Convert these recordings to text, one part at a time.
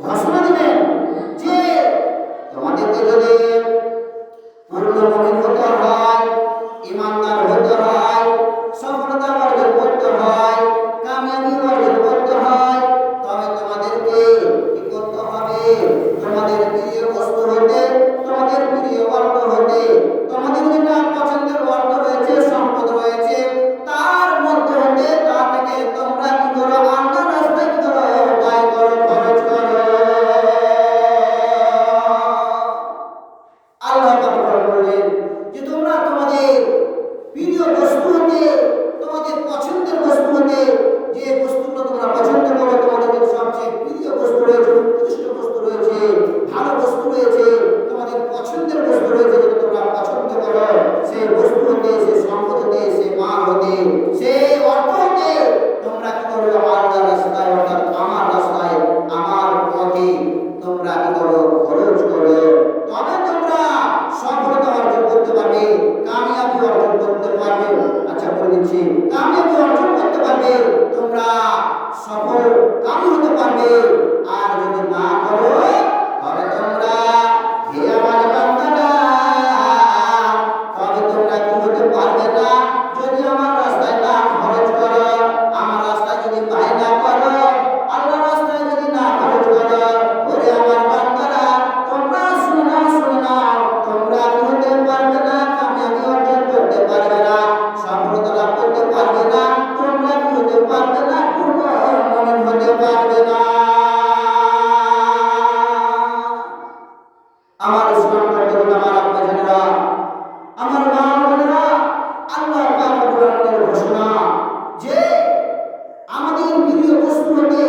ঘোষণা দিলেন যে তোমাদেরকে যদি পূর্ণ মুমিন হতে হয়, ইমানদার হতে হয়, সফলতা অর্জন করতে হয়, কামিয়াবি অর্জন করতে হয়, তবে তোমাদেরকে কি করতে হবে? তোমাদের প্রিয় বস্তু হতে, তোমাদের প্রিয় অর্থ হতে, তোমাদের যেটা পছন্দের অর্থ রয়েছে, সম্পদ রয়েছে, তার মধ্যে হতে তা থেকে তোমরা কি করো? আল্লাহর রাস্তায় কি করো? ব্যয় করো, খরচ করো। আল্লাহ তাআলা বললেন যে তোমরা তোমাদের প্রিয় বস্তু হতে, তোমাদের পছন্দের বস্তু হতে, যে বস্তুগুলো তোমরা পছন্দ করো, তোমাদের যে সবচেয়ে প্রিয় বস্তু রয়েছে, উৎকৃষ্ট বস্তু রয়েছে, ভালো বস্তু রয়েছে, তোমাদের পছন্দের বস্তু রয়েছে, যেটা তোমরা পছন্দ করো, সেই বস্তু হতে, সেই সম্পদ হতে, সেই মাল হতে, সেই অর্থ হতে তোমরা কি করো? আল্লাহর রাস্তায়, অর্থাৎ আমার রাস্তায়, আমার পথে তোমরা কি করো? খরচ করো। তবে তোমরা সফলতা অর্জন করতে পারবে, কামিয়াবি অর্জন করতে পারবে। আচ্ছা, বলে দিচ্ছি, কামিয়াবি অর্জন করতে পারবে, তোমরা সফল কামি হতে পারবে। আর যদি না করো তবে তোমরা, হে আমার বান্দারা, তবে তোমরা কি হতে পারবে না? যদি আমার রাস্তায় না খরচ করো, আমার রাস্তায় যদি ব্যয় না করো, আল্লাহর রাস্তায় যদি না খরচ করো, ওরে আমার বান্দারা, তোমরা শুনে নাও, তোমরা কি হতে পারবে না? কামিয়াবি অর্জন করতে পারবে না, সফলতা লাভ করতে পারবে না, তোমরা কি হতে পারবে না? পূর্ণ মুমিন হতে পারবে না। আমার ইসলাম ধর্মের আমার আব্বা জানেরা, আমার মা বোনেরা, আল্লাহ পাক কোরআনের ঘোষণা যে আমাদের প্রিয় বস্তু হতে,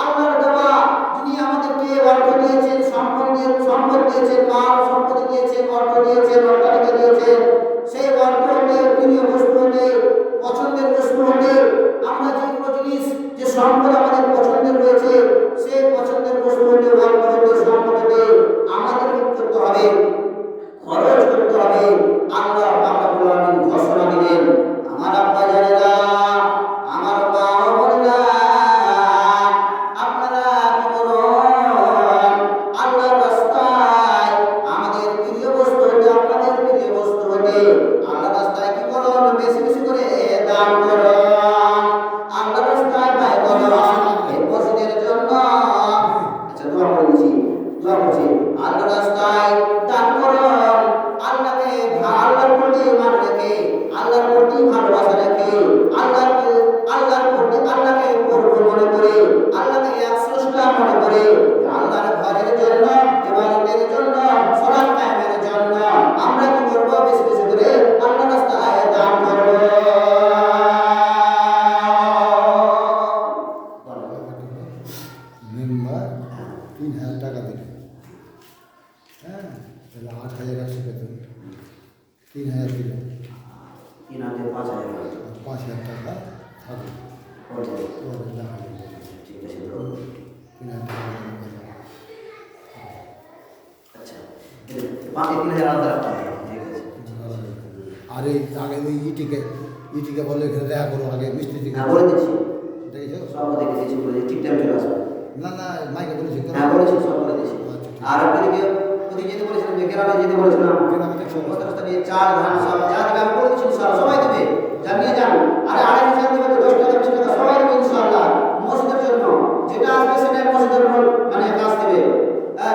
আল্লাহর দেওয়া, যিনি আমাদেরকে অর্থ দিয়েছেন, সম্পদ দিয়েছেন, মাল সম্পদ দিয়েছেন, অর্থ দিয়েছেন, অট্টালিকা দিয়েছেন, সেই অর্থ হতে, প্রিয় বস্তু হতে, পছন্দের বস্তু হতে, আমরা যেগুলো জিনিস, যে সম্পদ আমাদের পছন্দের রয়েছে, সেই পছন্দের বস্তু হতে, অর্থ হতে, সম্পদ হতে আমাদের কি করতে হবে? খরচ করতে হবে। আল্লাহ পাক রব্বুল আলামিন ঘোষণা দিলেন। আমার আব্বা জানেরা, আমার মা বোনেরা, আপনারা কি করুন? আল্লাহর রাস্তায় আমাদের প্রিয় বস্তু হতে, আপনাদের প্রিয় বস্তু হতে আল্লাহর রাস্তায় কি করুন? বেশি বেশি করে দান করুন, আল্লাহর রাস্তায় ব্যয় করুন, এই মসজিদের জন্য। আচ্ছা, দোয়া করছি, আল্লাহর রাস্তায় দান করুন। আল্লাহকে, আল্লাহর প্রতি ঈমান রেখে, আল্লাহর প্রতি ভালোবাসা রেখে, আল্লাহকে পূর্ণ মনে করে, আল্লাহকে এক স্রষ্টা মনে করে, আল্লাহর ঘরের জন্য, ইবাদতের জন্য, সালাত কায়েমের জন্য আমরা কি করব? বেশি বেশি করে আল্লাহর রাস্তায় দান করব। মেম্বার 3,000 টাকা দিল, হ্যাঁ, তাহলে 8,100 বেতন, 3,000 দিল, 3,000 5,000 5,000 টাকা থাকবে। ঠিক আছে। আচ্ছা, বাকি 3,000 আলাদা রাখতে হবে। ঠিক আছে। আর এই আগে ওই ইটিকে বলে এখানে দেখা করো, আগে মিস্ত্রি থেকে হ্যাঁ, বলে দিচ্ছি, দেখেছো? সব দেখে দিয়েছি, বলে ঠিক টাইম চলে আসবে। না মাইকে বলেছি তো? হ্যাঁ, বলেছি, সব বলে দিয়েছি। আচ্ছা, ঠিক আর ওদিকে যেতে বলেছিলাম, যে গ্রামে যেতে বলেছিলাম, গ্রামে থেকে সব বস্তা টস্তা নিয়ে চাল, ধান সব যা দেবে আমি বলে দিচ্ছি, ইনশাআল্লাহ সবাই দেবে, যা নিয়ে যান। আরে 2,500 দেবে তো, 10 টাকা 20 টাকা সবাই দেবে ইনশাআল্লাহ, মসজিদের জন্য যেটা আসবে সেটাই মসজিদের মানে কাজ দেবে।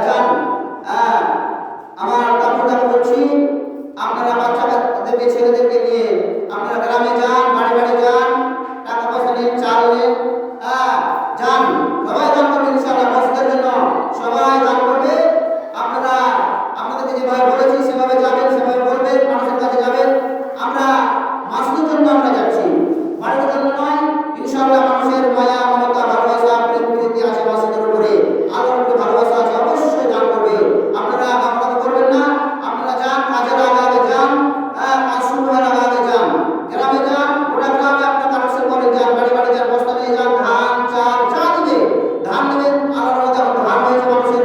যান, আমার দাদা বলছি, আপনারা বাচ্চাদেরকে, ছেলেদেরকে নিয়ে আপনারা গ্রামে যান, বাড়ি বাড়ি যান, টাকা পয়সা নিয়ে, চাল নিয়ে যান, সবাই দান করবে ইনশাআল্লাহ মসজিদের জন্য, সবাই দান করবে। আপনারা আপনাদেরকে যেভাবে বলেছি সেভাবে যাবেন, সেভাবে বলবেন, মানুষের কাছে যাবেন। আমরা মসজিদের জন্য আমরা যাচ্ছি, বাড়ির জন্য নয়। ইনশাআল্লাহ মানুষের মায়া, মমতা, ভালোবাসা, প্রেম প্রীতি আছে মসজিদের উপরে, আল্লাহর উপরে ভালোবাসা আছে, অবশ্যই দান করবে। আপনারা গাফলতি করবেন না, আপনারা যান, কাজের আগে যান, কাজ শুরু হওয়ার আগে যান, গ্রামে যান, গোটা গ্রামে আপনারা কালেকশন করে যান, বাড়ি বাড়ি যান, বস্তা নিয়ে যান, ধান চাল যা দিবে, ধান দেবেন। আল্লাহর রহমতে ধান হয়েছে মানুষের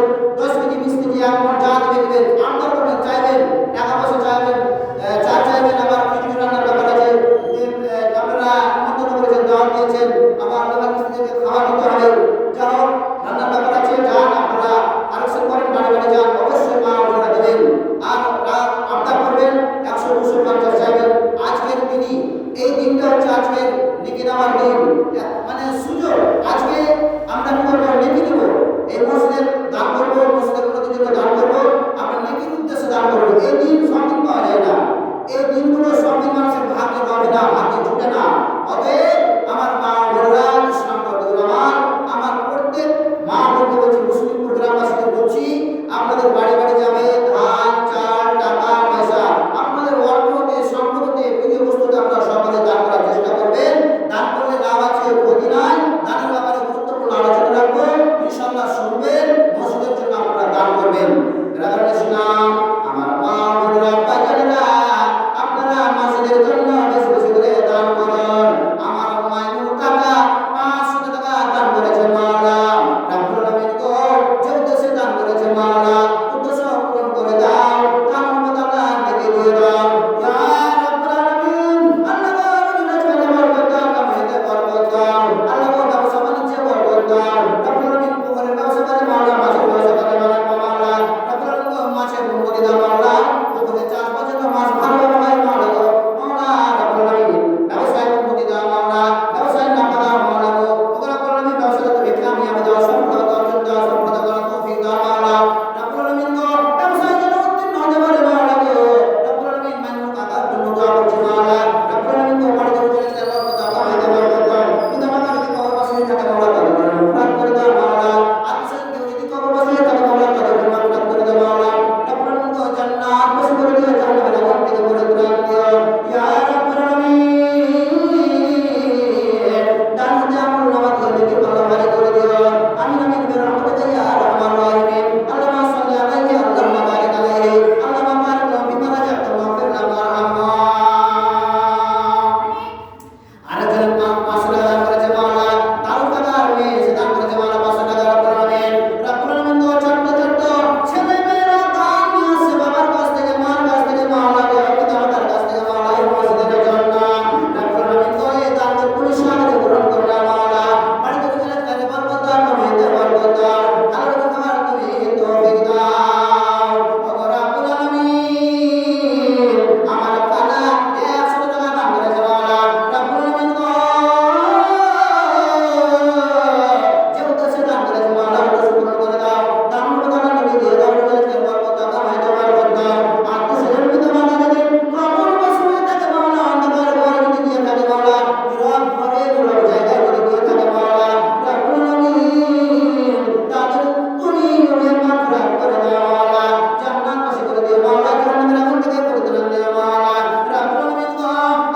দাও রব্বুল আলামিন পুকুরের ব্যবসা করে মাওলা মাছের ব্যবসা করে মাওলা রব্বুল আলামিন মাছের অনুমতি দাও মাওলা পুকুরে চাষবাসে তো মাছ ভালো হয় মাওলা গো মাওলা রব্বুল আলামিন ব্যবসায় অনুমতি দাও মাওলা ব্যবসায় নাফা দাও মাওলা গো রব্বুল আলামিন ব্যবসায় তুমি কামিয়াবি দাও সফলতা অর্জন দাও সফলতা করার তৌফিক দাও মাওলা রব্বুল আলামিন গো ব্যবসায় যেন উত্তীর্ণ হতে পারে মাওলা গো রব্বুল আলামিন মানুষ কাকার জন্য দোয়া করছি মাওলা রব্বুল আলামিন গো বাড়িতে চলে যাওয়ার বরকত দাও খাইতে বরকত দাও পিতা মাতা যদি কবর বাসে থাকে মাওলা তাদের মাফরাত করে দাও মাওলা আত্মীয় কেউ যদি কবর বাসে থাকে মাওলা তাদের মাফরাত করে দাও মাওলা রব্বুল আলামিন গো জান্নাত বাসী করে দিও জান্নাতের আগুন থেকে বলে দিও ইয়া রব্বুল আলামিন দান জামুল নামাজ থেকে ভালো ভালো করে দিও আমিন আমিন বিরহমাতিকা ইয়া আরহামার রাহিমিন আল্লাহুম্মা সাল্লি আলাইহি আল্লাহুম্মা বারিক আলাইহি আল্লাহুম্মা বারিক লাহু ফিমা রাযাকতা ওয়াগফির লাহু ওয়ারহামহু আরেকজন 500 টাকা দান করেছে মাওলা তারও টাকা আর মেয়ে সে দান করেছে মাওলা 500 টাকা রব্বুল আলামিন গো ছোট্ট ছোট্ট ছেলে মেয়েরা দান নিয়ে আসে বাবার কাছ থেকে মার কাছ থেকে মাওলা গো পিতা মাতার কাছ থেকে মাওলা এই মসজিদের জন্য রব্বুল আলামিন গো এই দানকে পুরস্কারে গ্রহণ করে নাও মাওলা বাড়িতে চলে যেতে বরকত দাও কমিতে বরকত দাও আল্লাহ তোমার তুমি তৌফিক দাও ও রব্বুল আলামিন আমার খালা 100 টাকা দান করেছে মাওলা রব্বুল আলামিন গো যে উদ্দেশ্যে দান করেছে মাওলা উদ্দেশ্য পূরণ করে দাও দান প্রদান নবী দিয়ে দাও বলেছে বরকত দাও কামাইতে বরকত দাও আত্মীয় পিতা মাতা যদি কবর বাসে থাকে মাওলা অন্ধকার ঘরে যদি দিয়ে থাকে মাওলা নীরব ঘরে নীরব জায়গায় যদি দিয়ে থাকে মাওলা রব্বুল আলামিন তাদের তুমি নূরের মাফরাত করে দাও মাওলা জান্নাত বাসী করে দিও মাওলা জান্নাতের আগুন থেকে পরিত্রাণ দিও মাওলা রব্বুল আলামিন গো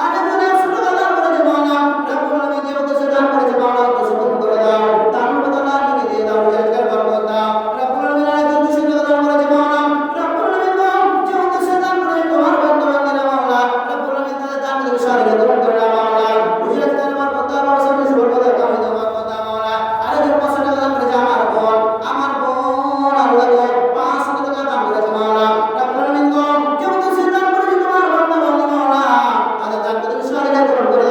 আরেকজন 100 টাকা দান করেছে মাওলা রব্বুল আলামিন যে উদ্দেশ্যে দান করেছে মাওলা উদ্দেশ্য পূরণ করে দাও দান প্রদান নবী দিয়ে দাও রিজিকের বরকত দাও রব্বুল আলামিন আরেকজন 200 টাকা দান করেছে মাওলা রব্বুল আলামিন গো যে উদ্দেশ্যে দান করেছে তোমার বান্দা বান্দীরা মাওলা রব্বুল আলামিন তাদের দান থেকে সারিয়ে গ্রহণ করে নাও মাওলা রিজিকের বরকত দাও ব্যবসা বেশি বরকত দাও কামিতে বরকত দাও মাওলা আরেকজন 500 টাকা দান করেছে আমার বোন আল্লাহ গো 500 টাকা দান করেছে মাওলা রব্বুল আলামিন গো যে উদ্দেশ্যে দান করেছে তোমার বান্দা বান্দী মাওলা তাদের দান থেকে সারিয়ে গ্রহণ করে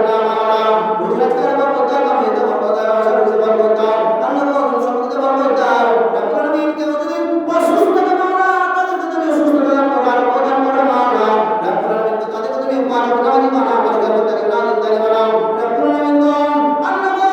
নাও মাওলা রিজিকের বরকত দাও কামিতে বরকত দাও ব্যবসা বেশি বরকত দাও আল্লাহ গো সম্পদে বরকত দাও রব্বুল আলামিন কেউ যদি অসুস্থ থাকে মাওলা তাদেরকে তুমি সুস্থতা দান করো আর প্রদান করো মাওলা রব্বুল আলামিন তাদেরকে তুমি মানব নামাজি বানাও পরিকল্পনা থেকে নাজিলদারি বানাও রব্বুল আলামিন গো আল্লাহ গো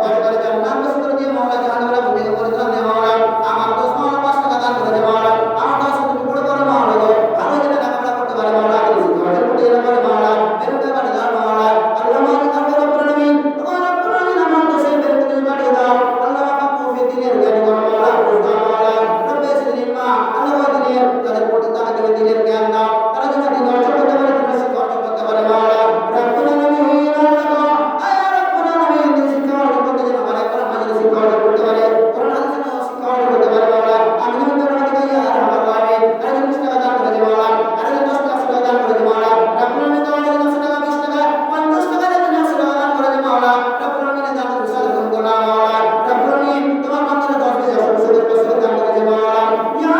পরকালে জান্নাত বাসী করে দিও মাওলা জাহান্নামের আগুন থেকে পরিত্রাণ দিও মাওলা আমার দোস্ত মাওলা 5 টাকা দান করেছে মাওলা আমার দোস্ত তুমি পড়ে করো মাওলা গো ভালো যেন লেখাপড়া করতে পারে মাওলা তুমি শিক্ষা অর্জন করতে যেতে পারে মাওলা বেরোতে পারে দাও মাওলা আল্লাহ মালিক আল্লাহ রব্বুল আলামিন ও রব্বুল আলামিন আমার দোষে বেরোতে তুমি পাঠিয়ে দাও আল্লাহ পাক ফি দিনের জ্ঞানী করো মাওলা বুঝ দাও মাওলা রব্বে সিদিন মা আল্লাহ দিনের তাদের প্রতি তাকে তুমি দিনের জ্ঞান দাও তারা যেন দিন অর্জন করতে পারে তুমি শিক্ষা অর্জন করতে পারে মাওলা রব্বুল আলামিন আল্লাহ আয়া রব্বুল আলামিন তুমি শিক্ষা অর্জন করতে যেন পারে কোরআন মাজিদ শিক্ষা অর্জন করতে পারে কোরআন হাদিস যেন শিক্ষা অর্জন করতে পারে মাওলা আমি তুমি বিরহমাতিকা ইয়া আরহামার রাহিমিন আরেকজন 20 টাকা দান করেছে মাওলা আরেকজন 10 টাকা দান করেছে মাওলা রব্বুল আলামিন তোমাদের 10 টাকা 20 টাকা 50 টাকা যেন 100 টাকা দান করেছে মাওলা রব্বুল আলামিনের দান তুমি সাদা গ্রহণ করো মাওলা রব্বুল আলামিন তোমার বান্দারা 10 বেশি 100 বছর দান করেছে মাওলা ইয়া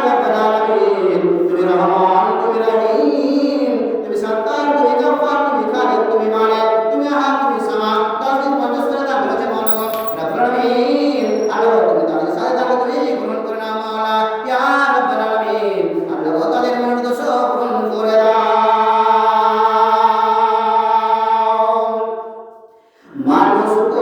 রব্বুল আলামিন তুমি রহমান তুমি রহিম তুমি সত্তার তুমি গফফার তুমি খালিক তুমি মালিক তুমি আহাদ তুমি সামাদ 10 দিন 50 করে দান করেছে মাওলা গো রব্বুল আলামিন আল্লাহ তুমি তাদের সাথে দান তুমি গ্রহণ করে নাও মাওলা ইয়া রব্বুল আলামিন আল্লাহ তাদের মনের দোষ পূরণ করে দাও মানুষ তো